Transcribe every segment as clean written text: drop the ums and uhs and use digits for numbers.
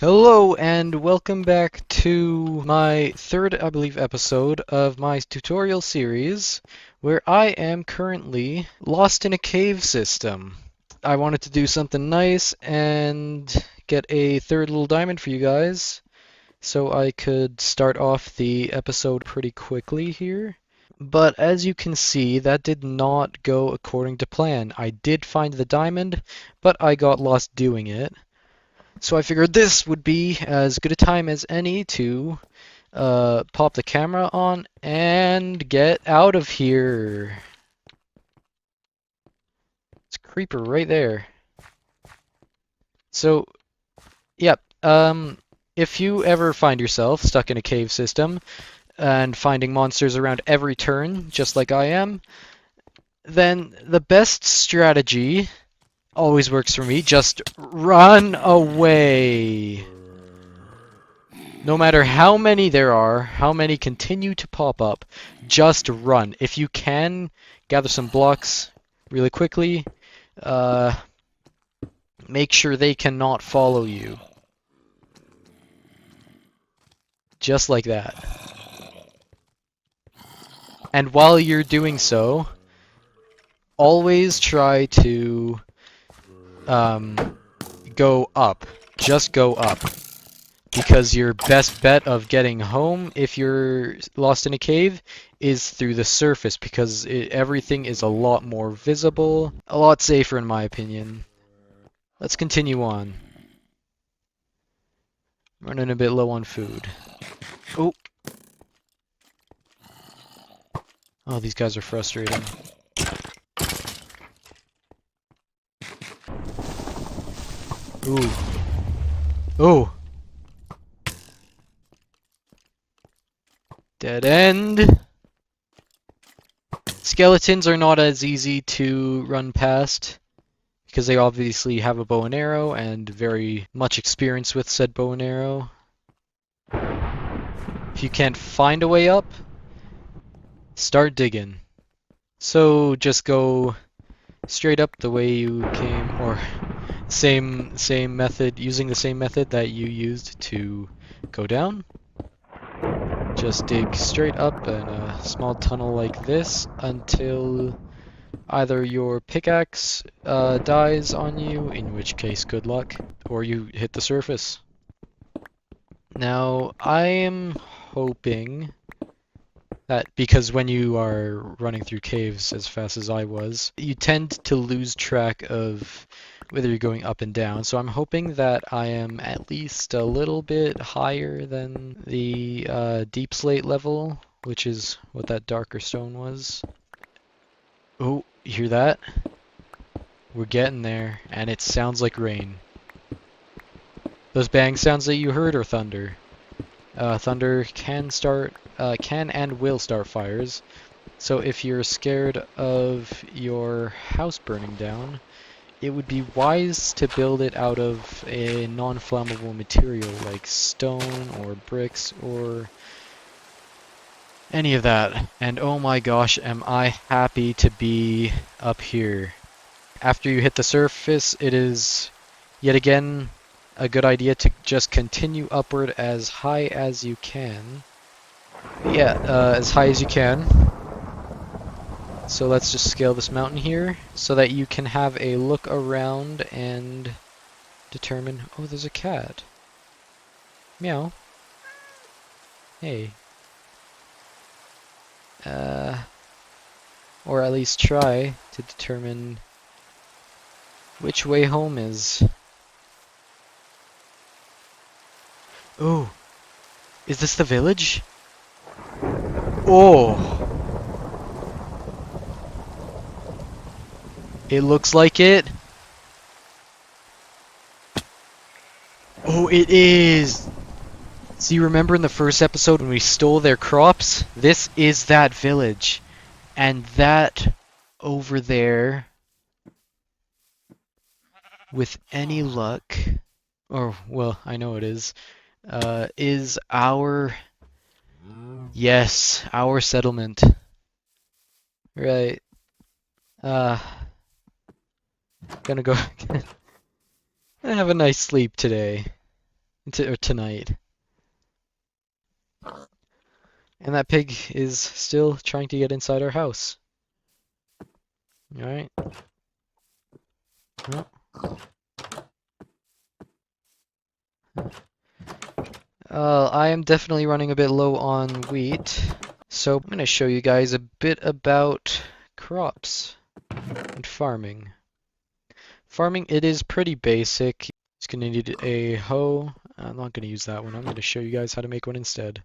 Hello and welcome back to my third, I believe, episode of my tutorial series where I am currently lost in a cave system. I wanted to do something nice and get a third little diamond for you guys so I could start off the episode pretty quickly here. But as you can see, that did not go according to plan. I did find the diamond, but I got lost doing it. So I figured this would be as good a time as any to pop the camera on and get out of here. It's a creeper right there. So, yep. If you ever find yourself stuck in a cave system and finding monsters around every turn, just like I am, then the best strategy always works for me. Just run away. No matter how many there are, how many continue to pop up, just run. If you can, gather some blocks really quickly. Uh, Make sure they cannot follow you. Just like that. And while you're doing so, always try to go up. Just go up. Because your best bet of getting home if you're lost in a cave is through the surface because everything is a lot more visible, a lot safer in my opinion. Let's continue on. Running a bit low on food. Oh, oh, these guys are frustrating. Ooh. Oh. Dead end. Skeletons are not as easy to run past because they obviously have a bow and arrow and very much experience with said bow and arrow. If you can't find a way up, start digging. So just go straight up the way you came, or same method, using the same method that you used to go down. Just dig straight up in a small tunnel like this until either your pickaxe dies on you, in which case good luck, or you hit the surface. Now, I am hoping that because when you are running through caves as fast as I was, you tend to lose track of whether you're going up and down. So I'm hoping that I am at least a little bit higher than the deep slate level, which is what that darker stone was. Oh, you hear that? We're getting there, and it sounds like rain. Those bang sounds that you heard are thunder. Thunder can and will start fires. So if you're scared of your house burning down, it would be wise to build it out of a non-flammable material like stone or bricks or any of that. And oh my gosh, am I happy to be up here. After you hit the surface, it is yet again a good idea to just continue upward as high as you can. Yeah, as high as you can. So let's just scale this mountain here so that you can have a look around and determine... Oh, there's a cat. Meow. Hey. Or at least try to determine which way home is. Oh, is this the village? Oh, it looks like it. Oh, it is. So you remember in the first episode when we stole their crops? This is that village. And that over there, with any luck, or well, I know it is our, yes, our settlement. Right. Uh, gonna go have a nice sleep today. or tonight. And that pig is still trying to get inside our house. Alright. Well, I am definitely running a bit low on wheat. So I'm going to show you guys a bit about crops and farming. Farming, it is pretty basic. It's going to need a hoe. I'm not going to use that one. I'm going to show you guys how to make one instead.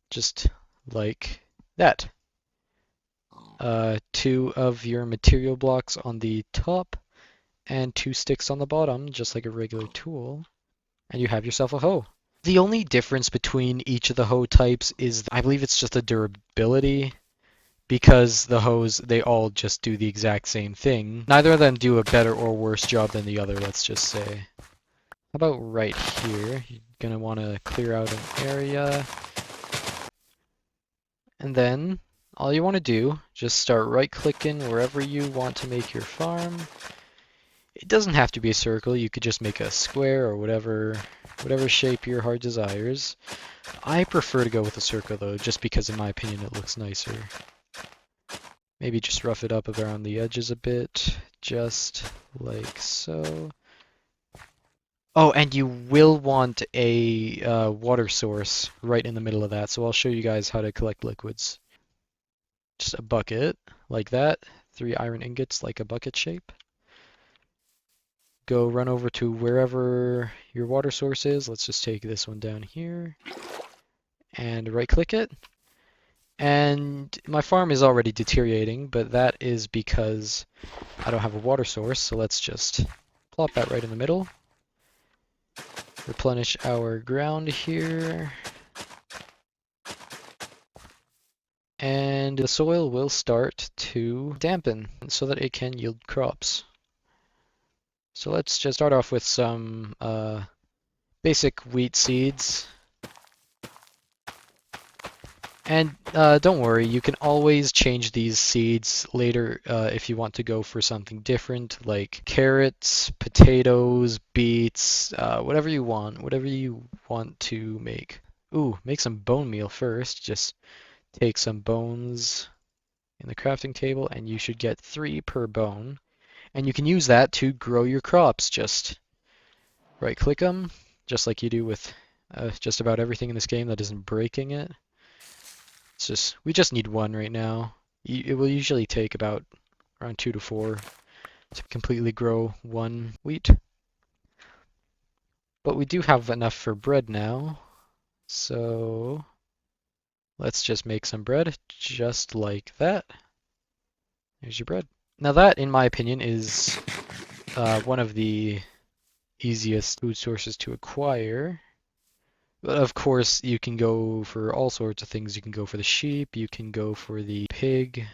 Just like that. Two of your material blocks on the top and two sticks on the bottom, just like a regular tool. And you have yourself a hoe. The only difference between each of the hoe types is, I believe it's just the durability, because the hoes, they all just do the exact same thing. Neither of them do a better or worse job than the other, let's just say. How about right here? You're gonna want to clear out an area. And then all you want to do, just start right-clicking wherever you want to make your farm. It doesn't have to be a circle, you could just make a square or whatever shape your heart desires. I prefer to go with a circle though, just because in my opinion it looks nicer. Maybe just rough it up around the edges a bit, just like so. Oh, and you will want a water source right in the middle of that, so I'll show you guys how to collect liquids. Just a bucket, like that. 3 iron ingots, like a bucket shape. Go run over to wherever your water source is. Let's just take this one down here. And right-click it. And my farm is already deteriorating, but that is because I don't have a water source, so let's just plop that right in the middle. Replenish our ground here. And the soil will start to dampen so that it can yield crops. So let's just start off with some basic wheat seeds. And don't worry, you can always change these seeds later if you want to go for something different, like carrots, potatoes, beets, whatever you want to make. Ooh, make some bone meal first. Just take some bones in the crafting table, and you should get 3 per bone. And you can use that to grow your crops. Just right-click them, just like you do with just about everything in this game that isn't breaking it. We just need 1 right now. It will usually take about around 2 to 4 to completely grow 1 wheat. But we do have enough for bread now, so let's just make some bread just like that. There's your bread. Now that, in my opinion, is one of the easiest food sources to acquire. But of course, you can go for all sorts of things. You can go for the sheep, you can go for the pig.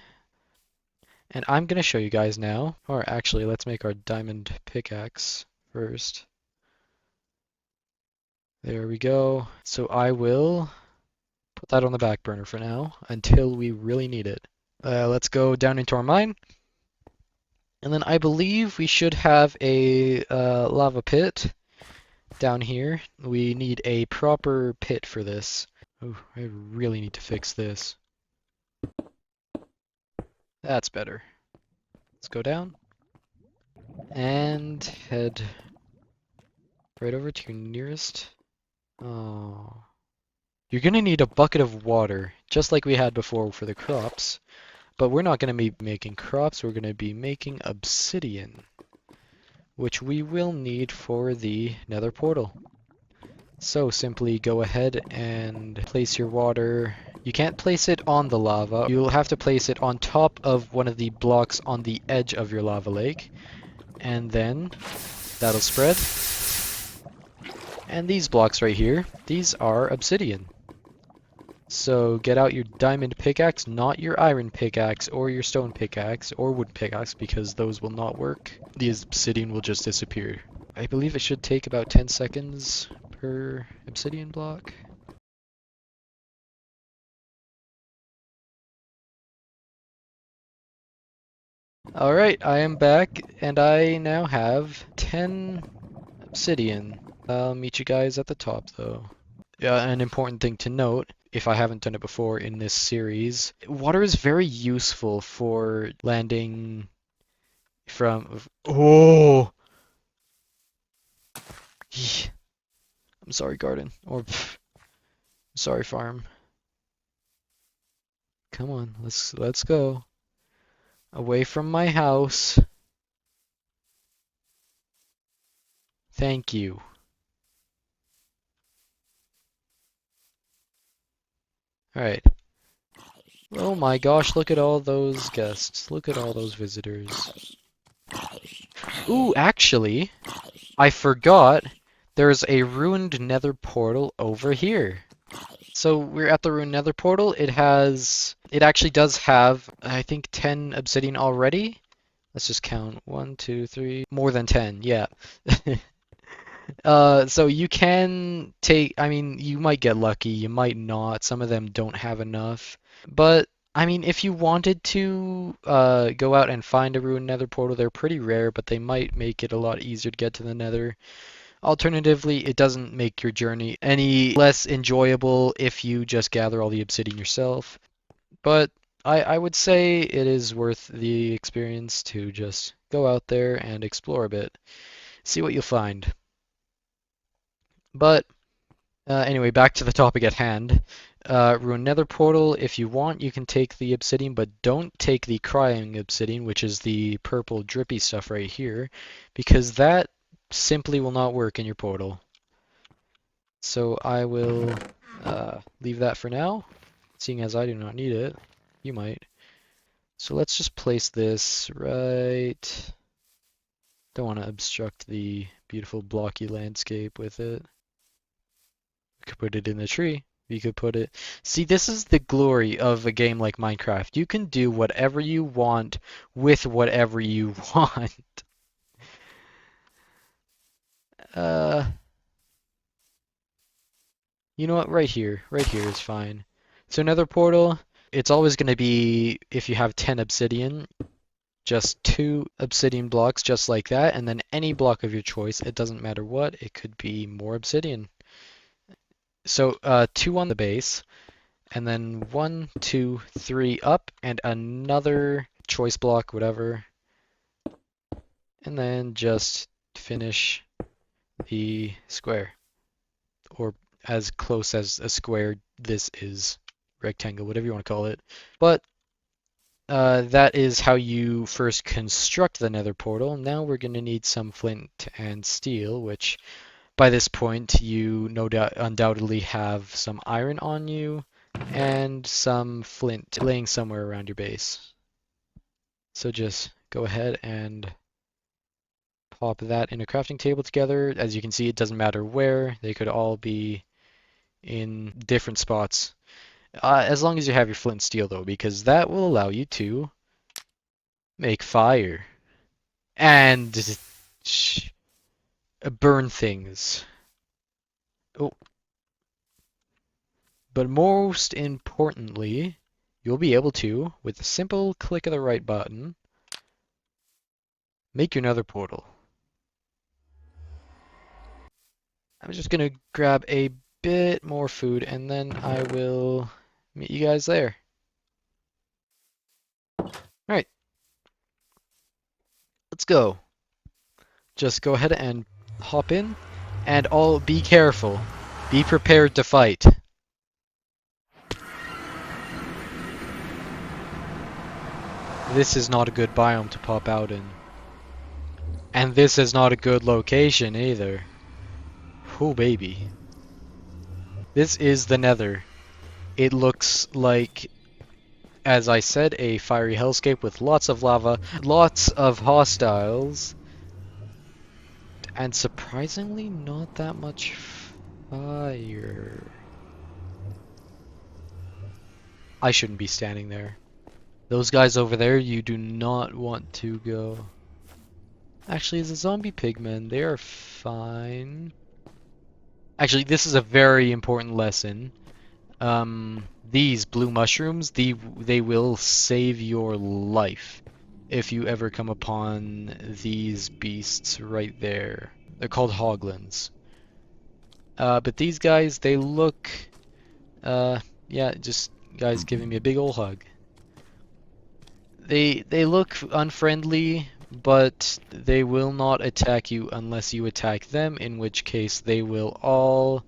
And I'm going to show you guys now, or actually, let's make our diamond pickaxe first. There we go. So I will put that on the back burner for now, until we really need it. Let's go down into our mine. And then I believe we should have a lava pit down here. We need a proper pit for this. Oh, I really need to fix this. That's better. Let's go down and head right over to your nearest. Oh. You're gonna need a bucket of water, just like we had before for the crops. But we're not gonna be making crops, we're gonna be making obsidian, which we will need for the nether portal. So simply go ahead and place your water. You can't place it on the lava. You'll have to place it on top of one of the blocks on the edge of your lava lake. And then that'll spread. And these blocks right here, these are obsidian. So get out your diamond pickaxe, not your iron pickaxe or your stone pickaxe or wood pickaxe, because those will not work. The obsidian will just disappear. I believe it should take about 10 seconds per obsidian block. Alright, I am back, and I now have 10 obsidian. I'll meet you guys at the top, though. An important thing to note, if I haven't done it before in this series, water is very useful for landing from... Oh! I'm sorry, garden. Or, sorry, farm. Come on, let's go. Away from my house. Thank you. Alright. Oh my gosh, look at all those guests. Look at all those visitors. Ooh, actually, I forgot there's a ruined nether portal over here. So we're at the ruined nether portal. It actually does have, I think, 10 obsidian already. Let's just count. 1, 2, 3, more than 10, yeah. So you can take, I mean, you might get lucky, you might not. Some of them don't have enough. But, I mean, if you wanted to go out and find a ruined nether portal, they're pretty rare, but they might make it a lot easier to get to the nether. Alternatively, it doesn't make your journey any less enjoyable if you just gather all the obsidian yourself. But I would say it is worth the experience to just go out there and explore a bit, see what you'll find. But anyway, back to the topic at hand. Ruin Nether Portal, if you want, you can take the obsidian, but don't take the crying obsidian, which is the purple drippy stuff right here, because that simply will not work in your portal. So I will leave that for now, seeing as I do not need it. You might. So let's just place this right... Don't want to obstruct the beautiful blocky landscape with it. We could put it in the tree. We could put it... See, this is the glory of a game like Minecraft. You can do whatever you want with whatever you want. Uh, you know what? Right here. Right here is fine. So another portal, it's always going to be, if you have 10 obsidian, just 2 obsidian blocks just like that, and then any block of your choice. It doesn't matter what. It could be more obsidian. So 2 on the base, and then 1, 2, 3 up, and another choice block, whatever. And then just finish the square, or as close as a square this is, rectangle, whatever you want to call it. But that is how you first construct the nether portal. Now we're going to need some flint and steel, which by this point you no doubt undoubtedly have some iron on you and some flint laying somewhere around your base. So just go ahead and pop that in a crafting table together. As you can see, it doesn't matter where. They could all be in different spots. As long as you have your flint and steel, though, because that will allow you to make fire and burn things. Oh, but most importantly, you'll be able to, with a simple click of the right button, make your nether portal. I'm just gonna grab a bit more food and then I will meet you guys there. Alright, let's go. Just go ahead and hop in and all be careful. Be prepared to fight. This is not a good biome to pop out in. And this is not a good location either. Oh baby. This is the Nether. It looks like, as I said, a fiery hellscape with lots of lava, lots of hostiles, and surprisingly not that much fire. I shouldn't be standing there. Those guys over there, you do not want to go. Actually, as a zombie pigman, they are fine. Actually, this is a very important lesson. These blue mushrooms, they will save your life if you ever come upon these beasts right there. They're called hoglins. But these guys, they look, uh, yeah, just guys giving me a big ol' hug. They look unfriendly, but they will not attack you unless you attack them, in which case they will all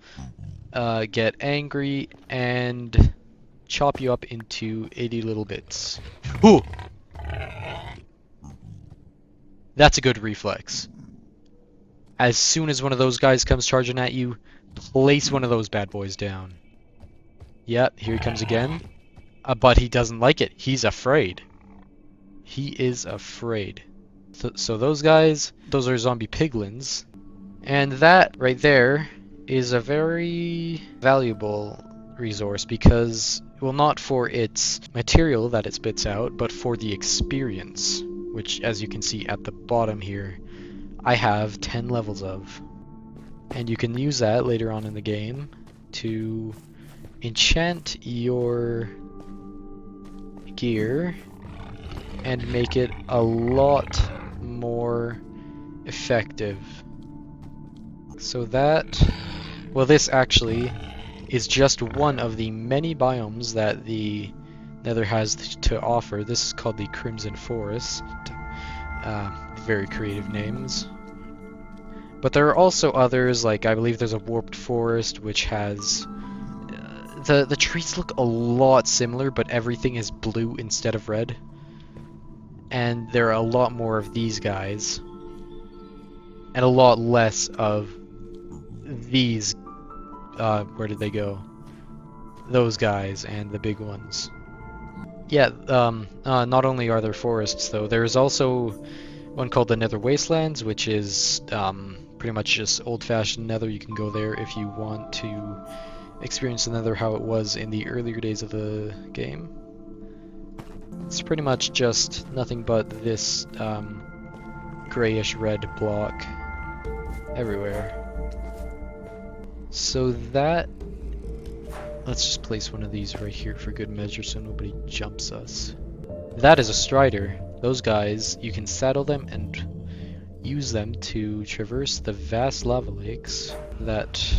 get angry and chop you up into 80 little bits. Ooh! That's a good reflex. As soon as one of those guys comes charging at you, place one of those bad boys down. Yep, here he comes again. But he doesn't like it. He's afraid. He is afraid. So those guys, those are zombie piglins. And that right there is a very valuable resource because, well, not for its material that it spits out, but for the experience, which, as you can see at the bottom here, I have 10 levels of. And you can use that later on in the game to enchant your gear and make it a lot more effective. So that, well, this actually is just one of the many biomes that the Nether has to offer. This is called the Crimson Forest. Very creative names. But there are also others, like I believe there's a Warped Forest, which has... the trees look a lot similar, but everything is blue instead of red. And there are a lot more of these guys. And a lot less of these, where did they go? Those guys and the big ones. Yeah, not only are there forests though, there's also one called the Nether Wastelands, which is pretty much just old-fashioned Nether. You can go there if you want to experience the Nether how it was in the earlier days of the game. It's pretty much just nothing but this grayish red block everywhere. So that, let's just place one of these right here for good measure so nobody jumps us. That is a strider. Those guys, you can saddle them and use them to traverse the vast lava lakes that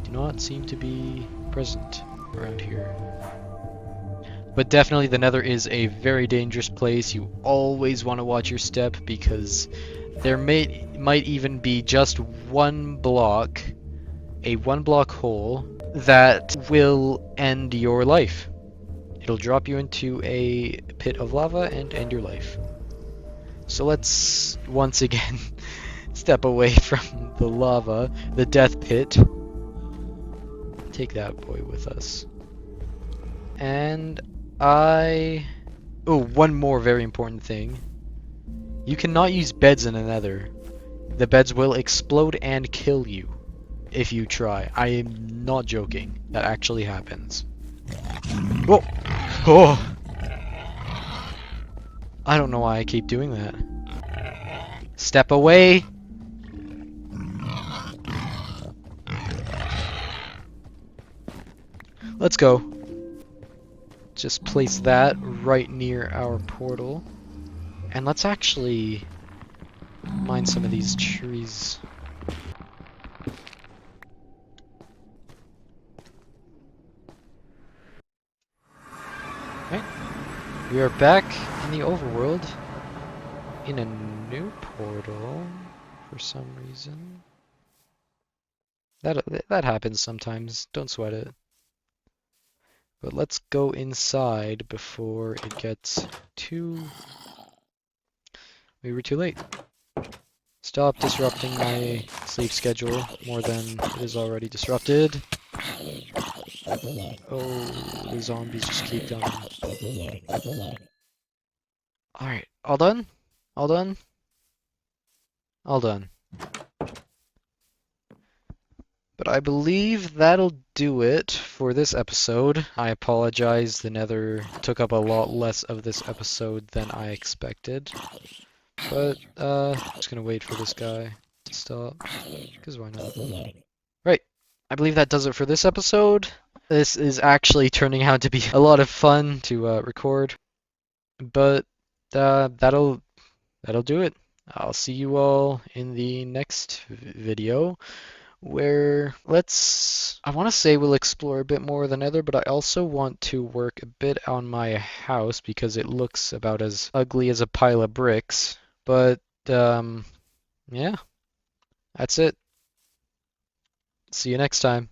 do not seem to be present around here. But definitely the Nether is a very dangerous place. You always want to watch your step because there might even be just one block, a one-block hole that will end your life. It'll drop you into a pit of lava and end your life. So let's once again step away from the lava, the death pit. Take that boy with us. And oh, one more very important thing. You cannot use beds in the Nether. The beds will explode and kill you if you try. I am not joking. That actually happens. Whoa! Oh! I don't know why I keep doing that. Step away! Let's go. Just place that right near our portal. And let's actually mine some of these trees. Right. We are back in the overworld in a new portal for some reason. That happens sometimes. Don't sweat it. But let's go inside before it gets too... We were too late. Stop disrupting my sleep schedule more than it is already disrupted. Oh, the zombies just keep coming. Alright, all done? All done? All done. But I believe that'll do it for this episode. I apologize, the Nether took up a lot less of this episode than I expected. But, just gonna wait for this guy to stop, because why not? Right, I believe that does it for this episode. This is actually turning out to be a lot of fun to record, but that'll do it. I'll see you all in the next video where I want to say we'll explore a bit more than Nether, but I also want to work a bit on my house because it looks about as ugly as a pile of bricks. But yeah, that's it. See you next time.